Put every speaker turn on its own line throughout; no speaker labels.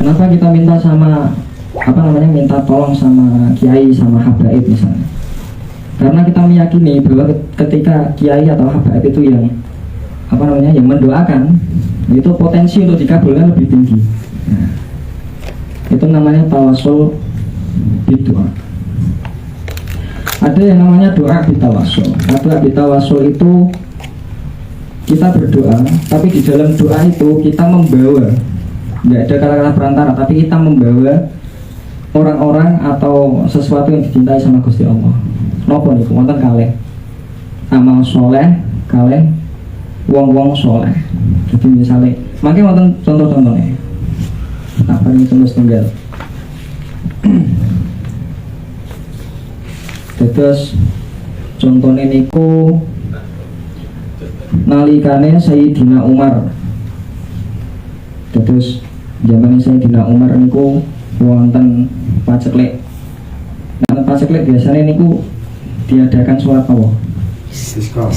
Kenapa kita minta sama minta tolong sama kiai sama habaib misalnya? Karena kita meyakini bahwa ketika kiai atau habaib itu yang yang mendoakan, itu potensi untuk dikabulkan lebih tinggi. Nah, itu namanya tawasul bidoa. Ada yang namanya doa bitawasul. Doa bitawasul itu kita berdoa, tapi di dalam doa itu kita membawa, tidak ada kata-kata perantara, tapi kita membawa orang-orang atau sesuatu yang dicintai sama Gusti Allah. Napa niku wonten kalih amal soleh, kalih wong-wong soleh. Jadi misalnya, makin wonten contoh-contohnya. Apa ini contoh tunggal? Terus contohnya niku nalikane Sayyidina Umar. Terus zaman Sayyidina Umar niku wonten paceklik. Nah, paceklik biasanya niku diadakan sholat apa? Istisqa.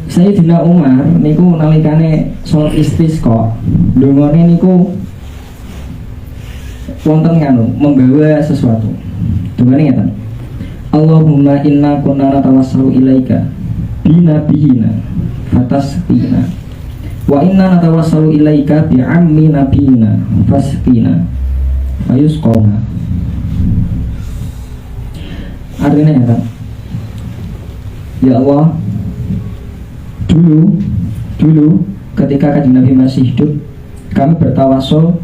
Sayyidina Umar niku nalikane sholat istisqa, dongane niku wonten membawa sesuatu. Dongane ngeten. Allahumma inna kunna natawassalu ilaika binabiyina fatasqina wa inna natawassalu ilaika bi'ammi nabiyina fasqina ayusqona. Artinya ya kan, ya Allah, dulu ketika Kanjeng Nabi masih hidup, kami bertawasul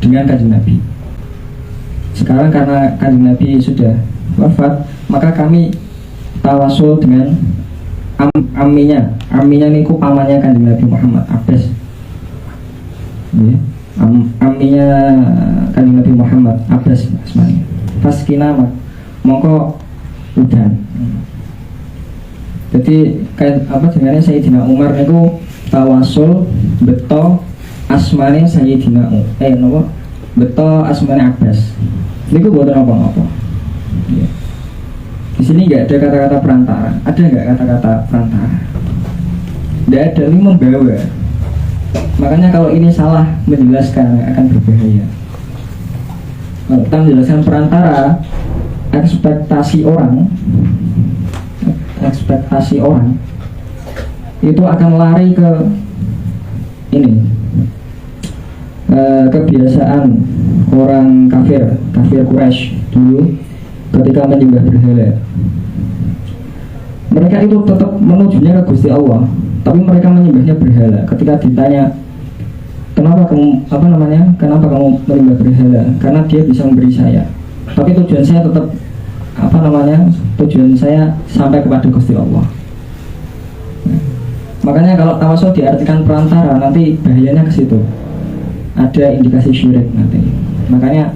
dengan Kanjeng Nabi. Sekarang karena Kanjeng Nabi sudah wafat, maka kami tawasul dengan Aminya niku pamannya Kanjeng Nabi Muhammad, Abbas. Ya, Aminya Kanjeng Nabi Muhammad, Abbas asmane. Faskina mongko udan. Jadi kayak jenenge Sayyidina Umar niku tawasul beto asmane Sayyidina beto asmane Abbas. Niku boten apa-apa. Ya. Di sini nggak ada kata-kata perantara. Ada nggak kata-kata perantara? Nggak ada, ini membawa. Makanya kalau ini salah menjelaskan akan berbahaya. Kalau kita menjelaskan perantara, ekspektasi orang itu akan lari ke ini, kebiasaan orang kafir Quraisy dulu ketika menyembah berhala. Mereka itu tetap menujunya ke Gusti Allah, tapi mereka menyembahnya berhala. Ketika ditanya kenapa kamu menyembah berhala? Karena dia bisa memberi saya, tapi tujuan saya tetap tujuan saya sampai kepada Gusti Allah. Makanya kalau tawasul diartikan perantara, nanti bahayanya ke situ. Ada indikasi syirik nanti. Makanya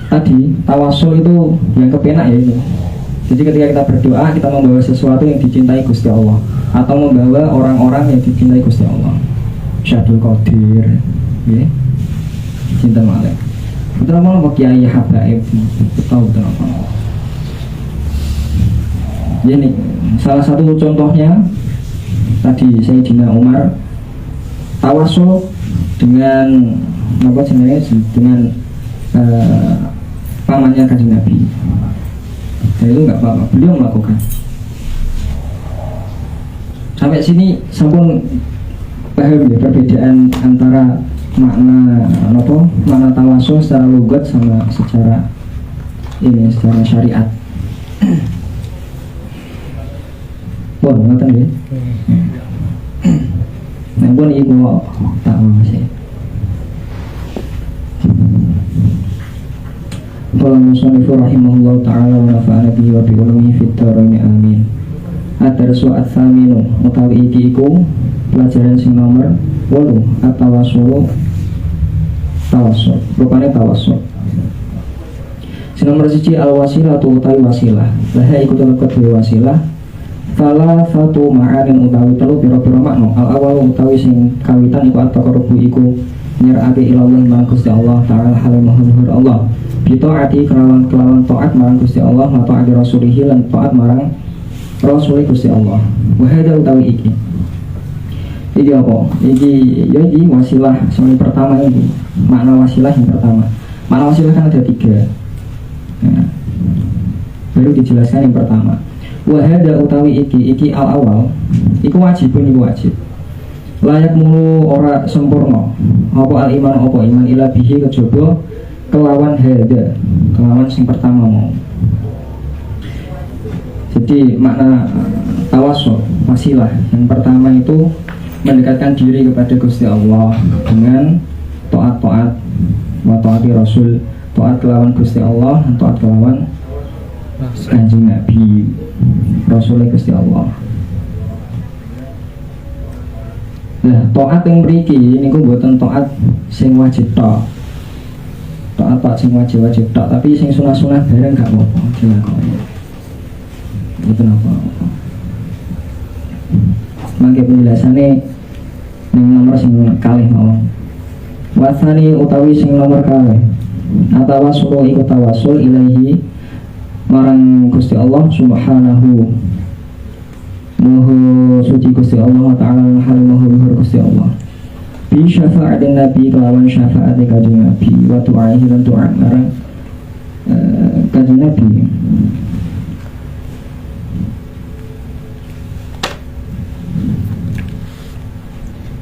tadi tawasul itu yang kepenak ya itu. Jadi ketika kita berdoa, kita membawa sesuatu yang dicintai Gusti Allah, atau membawa orang-orang yang dicintai Gusti Allah. Syadul Qadir, ya, cinta malek. Betul apa kiai habaib, betul apa? Jadi salah satu contohnya tadi Sayyidina Umar tawasul dengan dengan pamannya Kanjeng Nabi. Dan itu nggak apa-apa, beliau melakukan. Sampai sini sampun paham ya perbedaan antara makna tawasul secara logat sama secara syariat. Wah, ngoten nggih. Nek pun iku tak masih. Qala musannif rahimahullah ta'ala wa nafa'ana bihi wa bi ulumihi fid dharain amin. Ad-darsu ats-tsaminu utawi iki iku pelajaran sing nomor 8 at-tawassul. Rupane tawassul. Sing nomor 1 al-wasilah utawi wasilah. Lah iku telebet wasilah. Salah satu ma'anin utawi telu pira-pira makna. Al-awal utawi sing kawitan iku at-taqarrubu iku nyerake ilallah marang Gusti Allah ta'ala halim mahluhur Allah. Bitaati kelawan taat marang Gusti Allah, wa ta'ati rasulihi lan taat marang rasul Gusti Allah. Wa hadza utawi iki Iki apa? Iki wasilah yang pertama ini. Makna wasilah yang pertama. Makna wasilah kan ada 3. Nah, baru dijelaskan yang pertama. Wahada utawi iki al-awal. Iku wajibun iku wajib. Layak mulu ora sempurna. Apa al-iman apa iman ila bihi kejaba kelawan hada. Kelawan sing pertama mau. Jadi makna tawasul wasilah yang pertama itu mendekatkan diri kepada Gusti Allah dengan taat-taat wa taati Rasul, taat kelawan Gusti Allah dan taat kelawan Kanjeng Nabi Rasul Gusti Allah. Nah, taat yang mriki niku mboten taat sing wajib tok. Taat sing wajib tok, tapi sing sunah-sunah bareng gak apa-apa dilakoni. Itu apa-apa. Mangke penjelasannya yang nomor sing kalih mawon. Wasani utawi sing nomor kalih. Atawasul iku tawasul ilahi marang Gusti Allah Subhanahu. Maha suci Gusti Allah Ta'ala hal maha luhur Gusti Allah. Bi syafa'atin Nabi kelawan syafaat Kanjeng Nabi wa tu'aihi lan tu'a marang Kanjeng Nabi.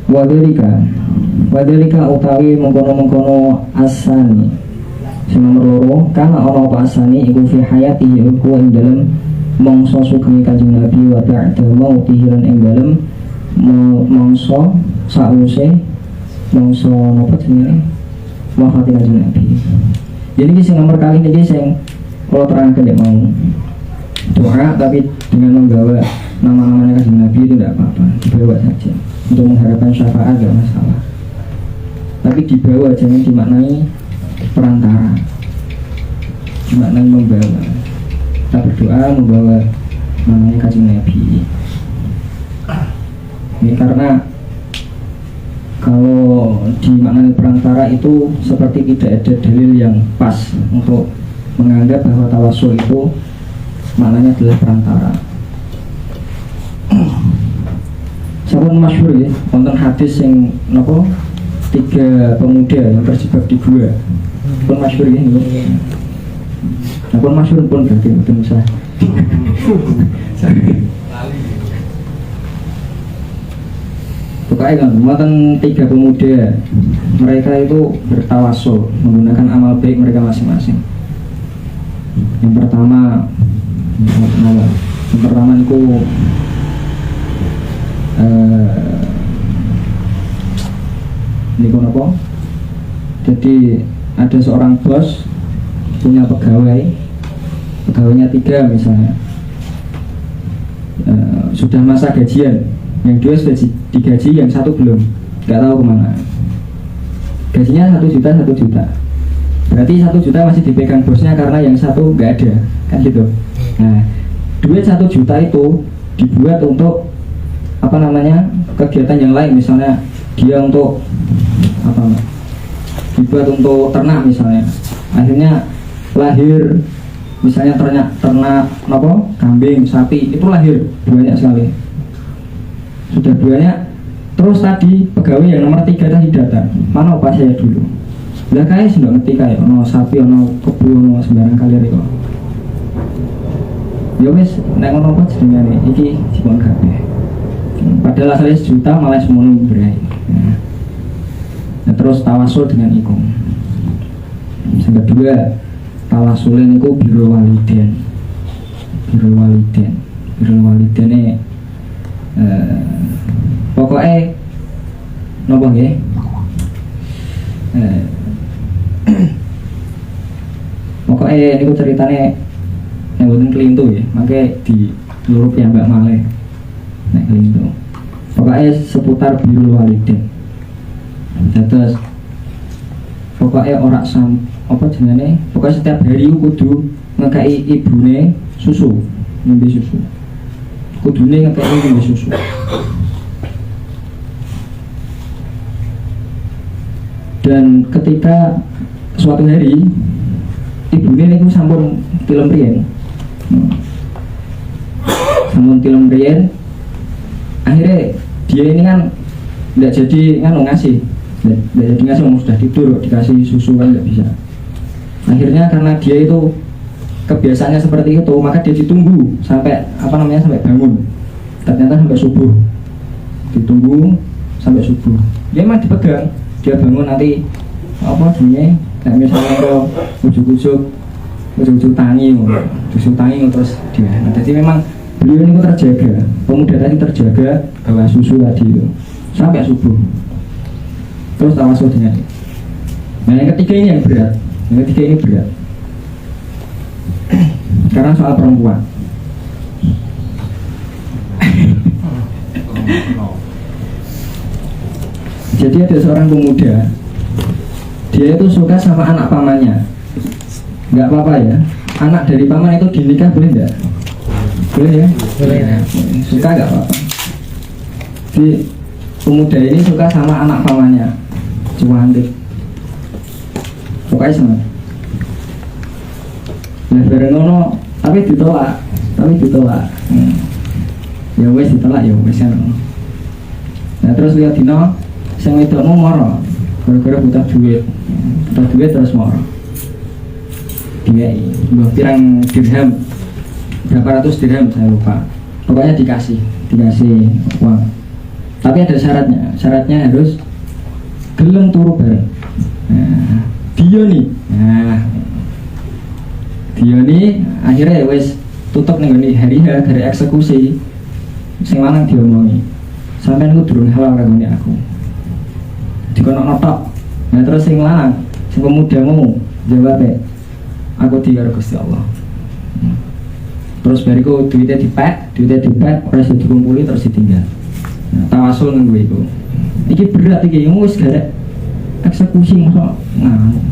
Wadhalika utawi mengkono-mengkono asani sing nomor 2 kana ana apa asani iku fi hayatihi iku ing dalem mangsa sugeng Kanjeng Nabi wa ba'da mautihi lan ing dalem mangsa sause mangsa napa jenenge wafat Kanjeng Nabi. Jadi iki sing nomor kali iki sing kula terangkan nek mau doa tapi dengan membawa nama-namanya Kanjeng Nabi itu tidak apa-apa, dibawa saja. Untuk mengharapkan syafaat gak masalah, tapi dibawa jangan dimaknai perantara, dimaknai membawa. Kita berdoa membawa namanya Kanjeng Nabi. Ini karena kalau dimaknai perantara itu seperti tidak ada dalil yang pas untuk menganggap bahwa tawasul itu maknanya adalah perantara. Sampun masyhur ya, wonten hadis yang napa 3 pemuda yang terjebak di gua. Pun masyhur ya niku. Nah, pun masyhur pun berarti mboten usah. Pokoknya kan, wonten 3 pemuda. Mereka itu bertawasul menggunakan amal baik mereka masing-masing. Yang pertama itu ini apa? Jadi ada seorang bos punya pegawainya 3 misalnya, sudah masa gajian, yang 2 sudah digaji, yang 1 belum, nggak tahu kemana. Gajinya 1 juta, berarti 1 juta masih dipegang bosnya karena yang 1 nggak ada, kan gitu. Nah, duit 1 juta itu dibuat untuk apa namanya, kegiatan yang lain, misalnya dia untuk apa, dibuat untuk ternak misalnya, akhirnya lahir misalnya ternak apa, kambing, sapi, itu lahir banyak sekali, sudah banyak. Terus tadi pegawai yang nomor 3 tadi datang, mana opa saya dulu, lah kayak sudah ngerti kayak ono sapi, ono kebu, ono sembarang kali itu. Ya wis, nek ngono apa jenenge iki dikon kabeh. Padahal asalnya 1 juta malah semono berai. Nah, terus tawasul dengan iku. Yang kedua, tawasulin iku birrul waliden. Birrul waliden pokoknya nopo nggih? Pokoknya niku ceritane yang boten kelintu ya, makanya di luruh ya Mbak Maleh nek kelintu. Pokoknya seputar birrul waliden. Terus pokoknya orang apa jenenge, pokoknya setiap hari kudu ngekai ibune susu, ngombe susu. Kudune ngekai ngombe susu. Dan ketika suatu hari ibunya niku sampun tilem riyen. Sampun tilem riyen. Akhirnya dia ini kan nggak jadi ngasih, nggak jadi ngasih, sudah tidur dikasih susu kan nggak bisa. Akhirnya karena dia itu kebiasaannya seperti itu, maka dia ditunggu sampai sampai bangun. Ternyata sampai subuh, ditunggu sampai subuh. Dia emang dipegang, dia bangun nanti bunyinya, misalnya kalau ujuk-ujuk tangi terus dia. Jadi memang beliau ini terjaga, pemuda tadi terjaga bawa susu tadi itu sampai subuh. Terus tawasul dengan. Nah yang ketiga ini yang berat, karena soal perempuan. Jadi ada seorang pemuda, dia itu suka sama anak pamannya. Nggak apa-apa ya, anak dari paman itu dinikah boleh nggak? Boleh ya? Boleh ya. Suka nggak apa-apa. Jadi pemuda ini suka sama anak pamannya, cantik, pokoknya sama. Nah bareng ngono, tapi ditolak. Ya wes ditolak ya wes kan. Nah terus lihat dino, sang wedokmu moro, gara-gara butuh duit terus moro. Dia pirang dirham, berapa ratus dirham saya lupa. Pokoknya dikasih uang. Tapi ada syaratnya harus gelem turu bareng. Nah, dia nih akhirnya wes tutup nih hari eksekusi. Sing lanang diomongi, sampai aku durung halal kagone aku. Dikono notok. Nah terus sing lanang, sing pemudamu jawab aku dikaro Gusti Allah. Terus bariku duitnya dipek, terus dikumpuli terus ditinggal. Nah, tawasul nang gue itu. Iki berat iki, wis garek eksekusi masa ngamuk.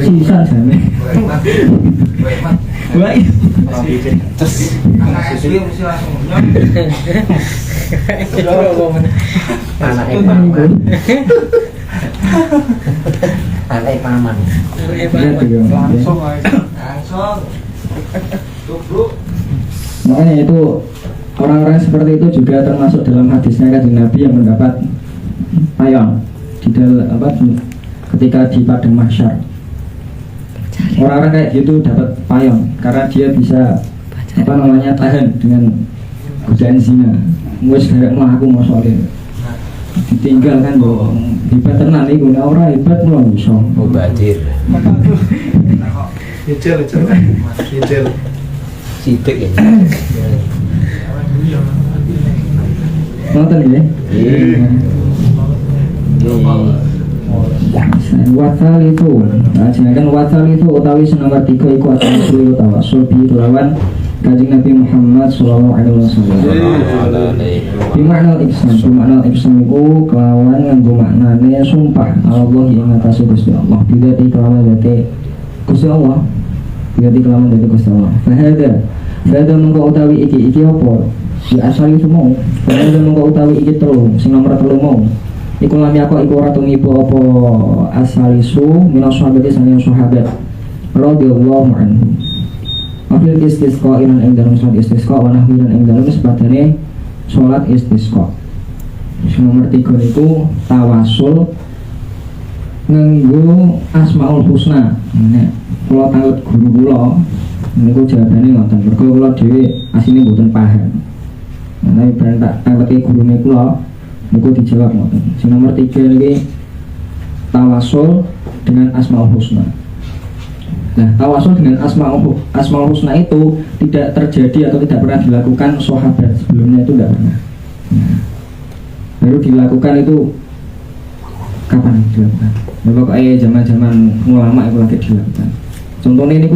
Sisa jane. Wah, terus susu mesti langsung anak paman langsung makanya itu orang-orang seperti itu juga termasuk dalam hadisnya Kanjeng Nabi yang mendapat payon di dalam ketika di padang mahsyar. Orang-orang kayak gitu dapat payon karena dia bisa tahan dengan godaan zina. Wes garek mlaku mosok ditinggal kan hebat tenan iku, nek ora hebat mulo iso. Mubadir. Ijel. Sidik ya. Nonton ya? Wasal itu, jangan wasal itu utawi nomor 3 iku asal tawasul bi lawan Kanjeng Nabi Muhammad sallallahu alaihi wasallam. Bimakna ihsan iku kelawan nganggo maknane sumpah Allah ing atas Gusti Allah. Bidati kelawan dadi Gusti Allah. Fahada mongko utawi iki apa? Di asal itu mau. Fahada mongko utawi iki telu, sing nomor 3 mau. Iku lam yako iku ora tumibo apa asalisu minas sahabati saking sahabat radhiyallahu anhu. Afil istisqa iran ing dalem salat istisqa wa nahwiran ing dalem sepadane salat istisqa. Nomor 3 itu tawasul nganggo Asmaul Husna. Nek kula tanglet guru kula niku jawabane ngoten. Mergo kula dhewe asline mboten paham. Nek ben tak tangleti gurune kula niku dijawab ngoten. Sing nomor 3 niki tawasul dengan Asmaul Husna. Nah, tawasul dengan Asmaul Husna itu tidak terjadi atau tidak pernah dilakukan sahabat sebelumnya, itu tidak pernah. Nah, baru dilakukan itu kapan dilakukan? Nah, pokoknya zaman-zaman ulama itu lagi dilakukan. Contohnya ini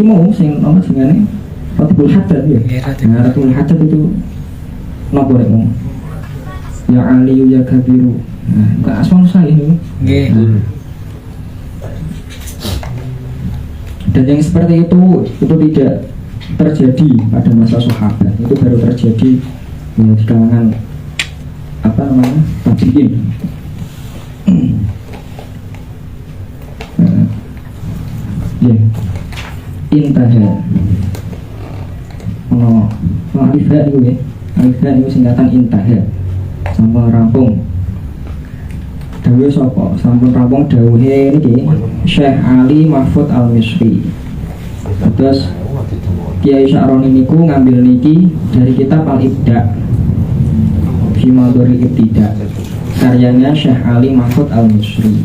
mau sing nomor singane Ratibul Haddad ya. Nah, Ratibul Haddad itu nopo rek mau. Ya Aliyu ya Kabiru. Nah, enggak Asmaul Husna ini. Nggih. Dan yang seperti itu tidak terjadi pada masa sahabat, itu baru terjadi ya, di kalangan tabi'in. Ya, intaha. Alifah itu ya, alifah itu singkatan intaha. sampun rampung. Dawuh sapa? Sampun rampung dawuhe niki Syekh Ali Mahfud Al-Misri. Terus Kiai Sya'roni niku ngambil niki dari kitab Al-Ibda fi Madhuril Ibtida karyanya Syekh Ali Mahfud Al-Misri.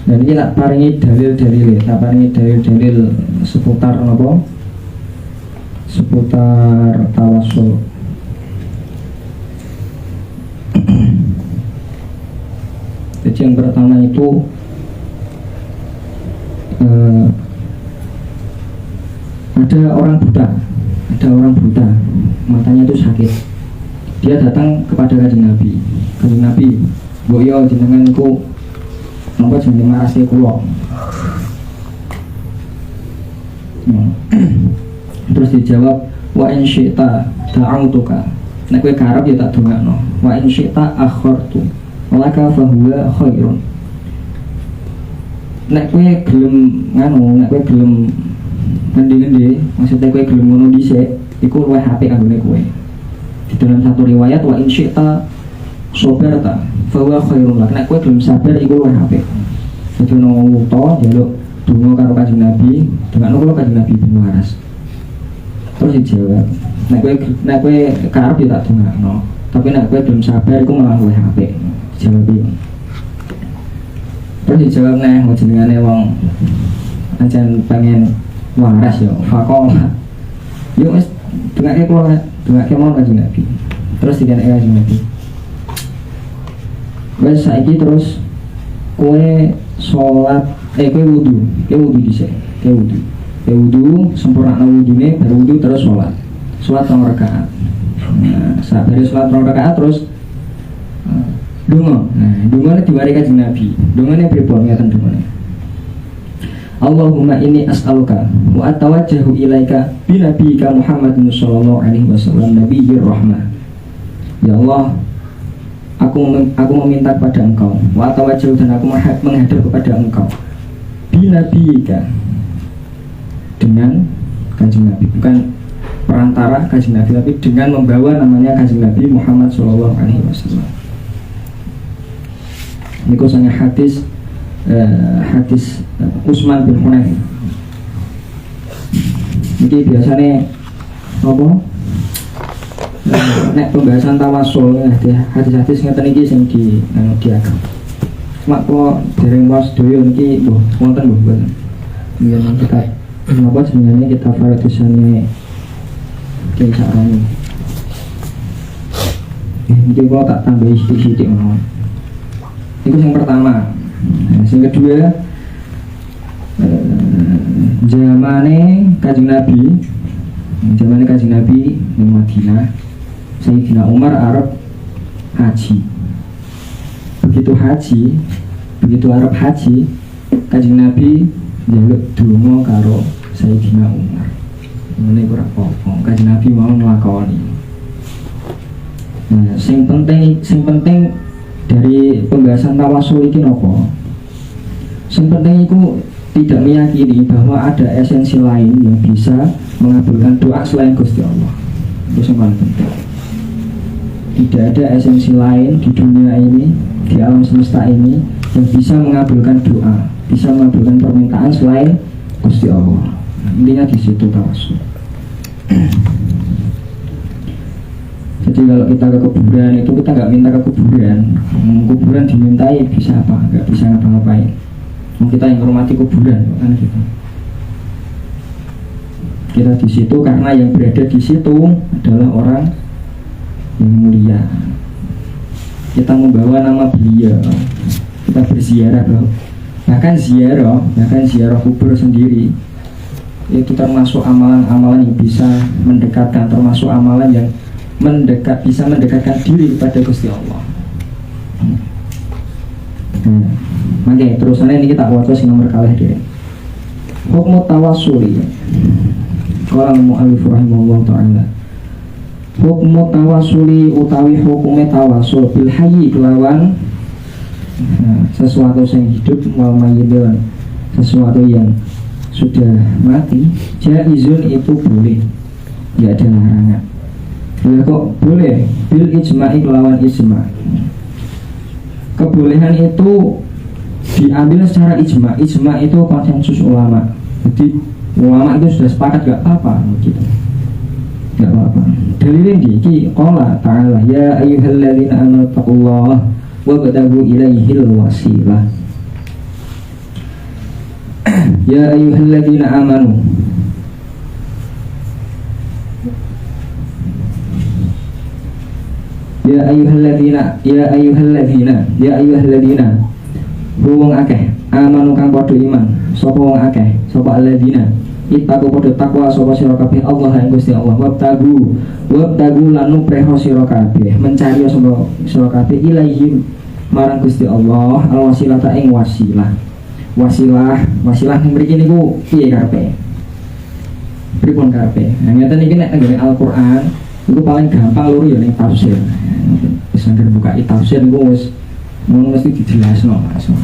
Dan ini tak paringi dalil seputar apa? Seputar tawasul. Jadi yang pertama itu ada orang buta, matanya itu sakit. Dia datang kepada Kanjeng Nabi. Kanjeng Nabi, "Mbok yo jenengan iku napa jenenge marasi kula?" Terus dijawab, "Wa in syi'ta da'autuka." Nek kowe karep ya tak dongakno. "Wa in syi'ta akhartu laka fa huwa khairun." Nek kowe gelem nek kowe gelem ngendi-endi, maksudnya kowe gelem ngono dhisik, iku luwih apik kanggone kowe. Di dalam satu riwayat, "Wa in syi'ta sabarta fa huwa khairun lak." Nek kowe gelem sabar iku luwih apik. Jadi ono wuta njaluk donga karo Kanjeng Nabi, dongakno kula Kanjeng Nabi bin waras. Terus dijawab, nek kowe karep ya tak dongakno, tapi nek kowe belum sabar iku malah luwih apik. Dijawab iki. Terus dijawab neh jenengane wong ancen pengen waras ya, faqol. Yo wis dongake kula, dongake mau Kanjeng Nabi. Terus dikene Kanjeng Nabi. Wes saiki terus kowe sholat, kowe wudu dhisik, kowe wudu sempurna wudune, baru wudu terus sholat 2 rakaat. Nah, saat dari sholat 2 rakaat terus donga. Nah, dongane diwari Kanjeng Nabi. Dongane pripun ngeten dongane? Allahumma inni as'aluka wa atawajjahu ilaika bi nabiyyika Muhammadin sallallahu alaihi wasallam nabiyyir rahmah. Ya Allah, aku meminta kepada Engkau, wa tawajjal, dan aku menghadap kepada Engkau, binabiika, dengan Kanjeng Nabi, bukan perantara Kanjeng Nabi, tapi dengan membawa namanya Kanjeng Nabi Muhammad sallallahu alaihi wasallam. Niku sange hadis Utsman bin Hunayf. Niki biasane apa? Nek pembahasan tawasul hadis-hadis ngeten iki sing diagem. Mak kok dereng was doyo niki wonten mboten. Yen kita napa jenenge kita faradisane Kiai Sya'roni. Niki kok tak tambahi sithik-sithik ngono. Itu yang pertama. Yang kedua, zamane Kanjeng Nabi di Madinah, Sayyidina Umar arep haji. Begitu arep haji, Kanjeng Nabi njaluk donga karo Sayyidina Umar. Ngene ora apa-apa, Kanjeng Nabi mau nglakoni. Nah, sing penting dari pembahasan tawasul iki napa? Sing penting iku tidak meyakini bahwa ada esensi lain yang bisa mengabulkan doa selain Gusti Allah. Itu yang paling penting. Tidak ada esensi lain di dunia ini, di alam semesta ini yang bisa mengabulkan doa, bisa mengabulkan permintaan selain Gusti Allah. Intinya di situ tawasul. Jadi kalau kita ke kuburan itu kita nggak minta ke kuburan, kuburan dimintai bisa apa? Nggak bisa ngapa-ngapain. Kita yang hormati kuburan, kan gitu. Kita di situ karena yang berada di situ adalah orang yang mulia. Kita membawa nama beliau, kita berziarah, bahkan ziarah kubur sendiri. Itu termasuk amalan-amalan yang bisa mendekatkan, termasuk amalan yang bisa mendekatkan diri kepada Gusti Allah. Oke, terusannya ini kita waca sing nomor kalih dhewe. Hukum tawassuli. Qala al-mu'allif rahimahullah ta'ala. Hukum tawassuli utawi hukume tawasul bil hayyi kelawan sesuatu yang hidup wal mayyidun, sesuatu yang sudah mati, jaizun itu boleh, tidak ada larangan. Ya kok boleh bil ijma'i lawan ijma'. Kebolehan itu diambil secara ijma'. Ijma' itu konsensus ulama. Jadi ulama itu sudah sepakat gak apa-apa gitu. Gak apa-apa. Dalilin di qala ta'ala ya ayyuhalladzina amanu taqullaha wabtaghu ilaihil wasilah. Ya ayyuhalladzina amanu, ya ayyuhalladzina wong akeh amanu kang padha iman, sapa wong akeh, sapa alladzina ittaqu padha takwa sapa sira kabeh Allah ing Gusti Allah, wabtagu lan nupreho sira kabeh, mencari sapa sira kabeh ilaihim marang Gusti Allah alwasilata ing wasilah. Wasilah mriki niku piye karepe? Pripun karepe? Nah ngeten iki nek nggone Al-Qur'an iku paling gampang lho ya ning tafsir. Wis anggere buka tafsir niku wis mesti dijelasno langsung.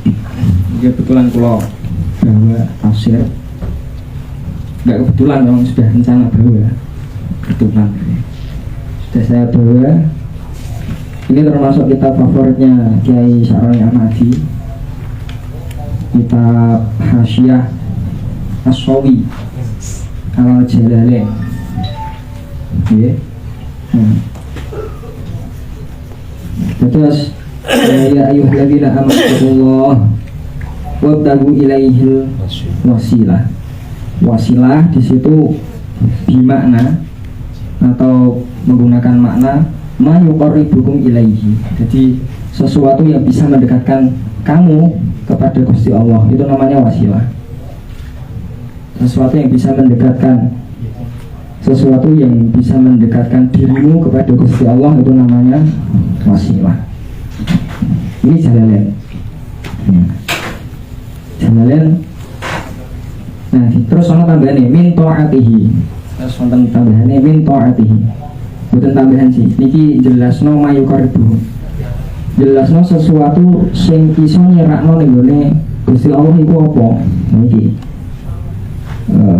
Iki kebetulan kula bahwa tafsir enggak kebetulan memang sudah rencana bawa kebetulan sudah saya bawa. Ini termasuk kitab favoritnya Kiai Sa'roni Ahmadi, kitab Hasyiah As-Sawi Al Jalalain. Nggih. Terus ya ayyuhalladzina amanu taqullaha wabtaghu ilaihil wasilah. Wasilah di situ bimakna atau menggunakan makna ma yuqarribukum ilaihi. Jadi sesuatu yang bisa mendekatkan kamu kepada Gusti Allah itu namanya wasilah. Sesuatu yang bisa mendekatkan dirimu kepada Gusti Allah itu namanya wasilah. Ini Jalalain. Nah, terus ana tambahane min ta'atihi. Terus wonten tambahane min ta'atihi. Boten tambahan sih. Niki jelasno mayukaribu. Jelasno sesuatu sing iso nyerakno ning gone Gusti Allah iku apa? Niki.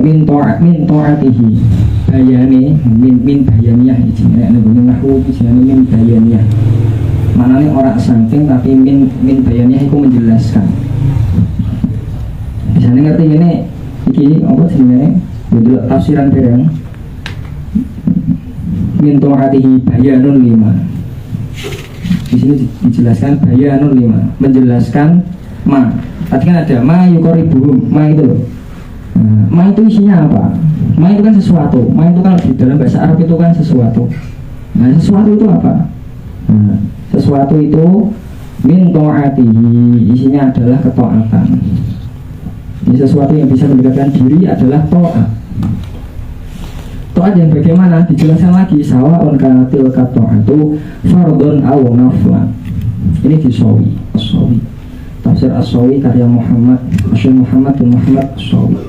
Min ta'atihi. Bayane min bayaniyah iki. Nek nggone nahwu iki jenenge min bayaniyah. Manane ora saking tapi min bayaniyah iku menjelaskan. Bisa ngerti ngene iki apa jenenge? Delok tafsiran bareng. Min ta'atihi bayanun 5. Di sini dijelaskan bayanun 5, menjelaskan ma. Tadi kan ada ma yuqaribuhum, ma itu loh. Ma itu isinya apa? Ma itu kan sesuatu. Ma itu kan di dalam bahasa Arab itu kan sesuatu. Nah, sesuatu itu apa? Nah, sesuatu itu min ta'atihi, isinya adalah ketaatan. Jadi sesuatu yang bisa mendekatkan diri adalah ta'at. Ta'at yang bagaimana? Dijelaskan lagi sawa'un kanatil kata'atu fardun aw naflan. Ini di As-Sawi. Tafsir As-Sawi karya Muhammad bin Muhammad As-Sawi.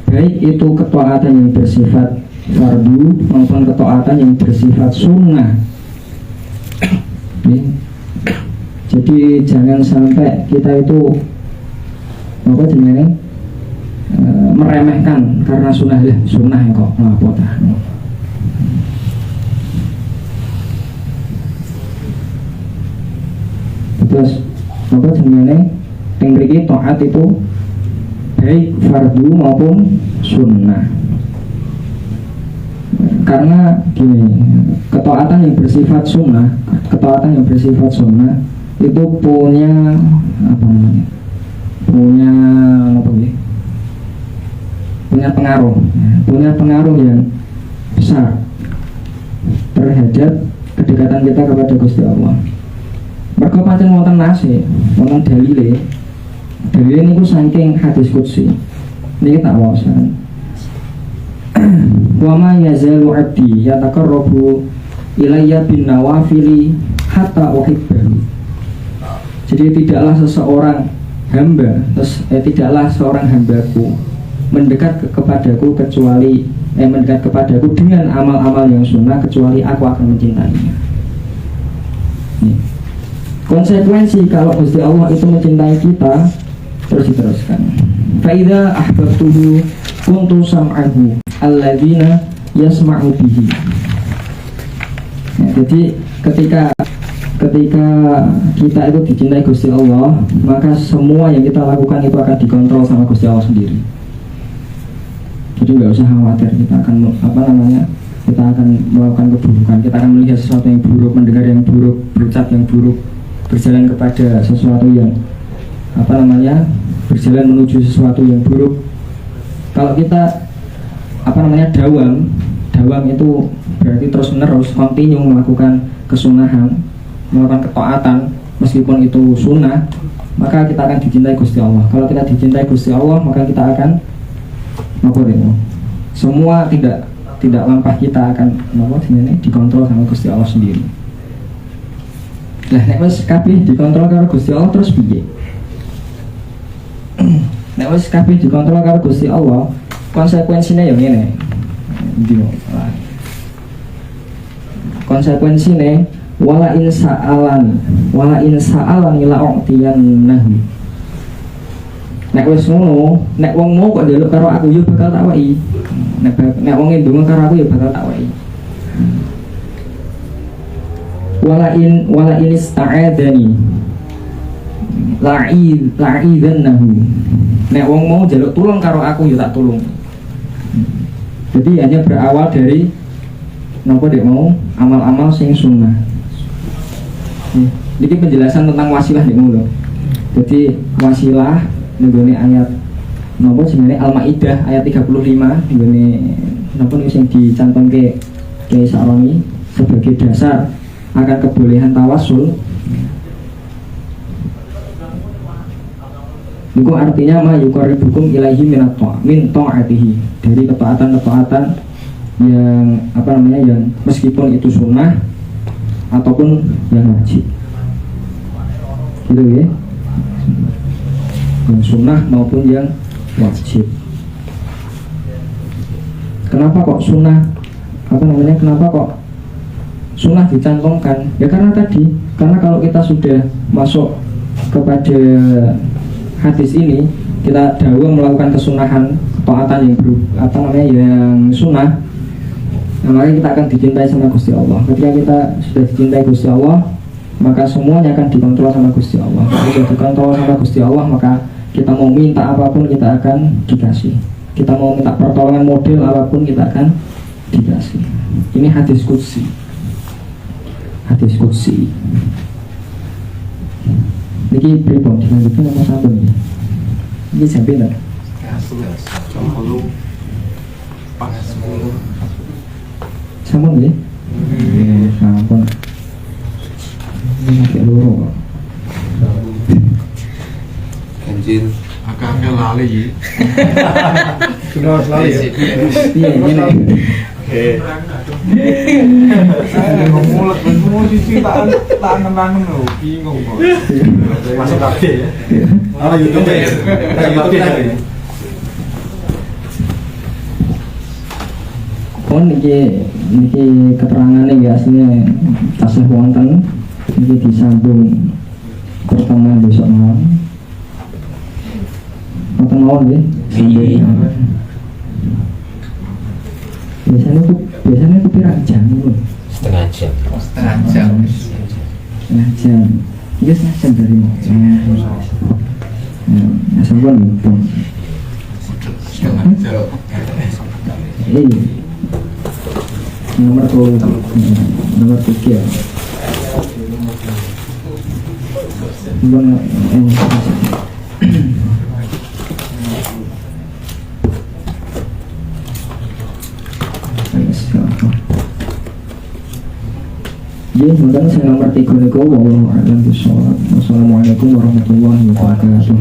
Baik itu ketaatan yang bersifat fardu maupun ketaatan yang bersifat sunnah. Jadi jangan sampai kita itu apa jenenge meremehkan karena sunnah kok ngapa. Terus apa jenenge yang mriki taat itu baik fardu maupun sunnah. Karena gini, ketaatan yang bersifat sunnah itu punya apa namanya? Punya pengaruh yang besar terhadap kedekatan kita kepada Gusti Allah. Mergo pancen wonten nase, wonten dalile niku saking hadis qudsi. Niki tak waosan. Wa ma yazalu 'abdi yataqarrabu ilayya bin nawafili hatta uhibbahu. Jadi tidaklah seorang hambaku mendekat kepadaku kecuali mendekat kepadaku dengan amal-amal yang sunnah kecuali aku akan mencintainya. Nih. Konsekuensi kalau Gusti Allah itu mencintai kita, terus diteruskan. Faida ahbabtuhu kuntu sam'ahu alladzina yasma'u bihi. Ya, jadi ketika kita itu dicintai Gusti Allah, maka semua yang kita lakukan itu akan dikontrol sama Gusti Allah sendiri. Jadi nggak usah khawatir kita akan kita akan melakukan keburukan, kita akan melihat sesuatu yang buruk, mendengar yang buruk, berucap yang buruk, berjalan kepada sesuatu yang berjalan menuju sesuatu yang buruk. Kalau kita dawam itu berarti terus menerus continue melakukan kesunahan, melakukan ketaatan meskipun itu sunnah, maka kita akan dicintai Gusti Allah. Kalau kita dicintai Gusti Allah, maka kita akan semua tidak lampah kita akan dikontrol sama Gusti Allah sendiri. Lah nek wis kabeh dikontrol karo Gusti Allah terus piye? Nek wis kabeh dikontrol karo Gusti Allah, konsekuensinya ya ngene. Konsekuensinya wala in sa'alan la u'tiyannahu. Nek wis ngono, nek wong mau kok njaluk karo aku ya bakal tak wahi. Nek wong ndonga karo aku ya bakal tak wahi. Wala in ista'adani la'idzannahu. Nek wong mau njaluk tulung karo aku ya tak tulung. Jadi hanya berawal dari napa dek mau amal-amal sing sunnah. Ini penjelasan tentang wasilah dek mau lho. Jadi wasilah nenggone ayat napa jenenge Al-Maidah ayat 35 nenggone napa niku sing dicantumke Kiai Sa'roni sebagai dasar akan kebolehan tawasul. Itu artinya ma yuqarribukum ilaihi min ta'atihi, dari ketaatan-ketaatan yang yang meskipun itu sunnah ataupun yang wajib. Gitu ya. Yang sunnah maupun yang wajib. Kenapa kok sunnah kenapa kok sunnah dicantumkan? Ya karena kalau kita sudah masuk kepada hadis ini, kita dahulu melakukan kesunahan, ketaatan yang sunnah, maka kita akan dicintai sama Gusti Allah. Ketika kita sudah dicintai Gusti Allah, maka semuanya akan dikontrol sama Gusti Allah. Kalau sudah dikontrol sama Gusti Allah, maka kita mau minta apapun kita akan dikasih. Kita mau minta pertolongan model apapun kita akan dikasih. Ini hadis qudsi. Hadis qudsi. Niki pripun dilanjutkan apa sampun iki? Iki sampe ndak? Sampun nggih? Sampun. Ini loro kok.
Anjir, agak lali iki.
Sudah lali ya.
Iya, ngene.
Ngomong semua sisi tak lho, bingung kok. Masuk lagi ya. YouTube ya.
Oh niki keterangannya biasanya tasih wonten niki disambung pertemuan besok malam. Pertemuan nggih. Biasanya itu pirang jam itu?
Setengah jam.
Iya setengah jam dari mau. Ya sampun itu.
Setengah jam.
Nomor 3. Jadi sebentar saya nomor 3 niku wallahu a'lam bishawab. Wassalamualaikum warahmatullahi wabarakatuh.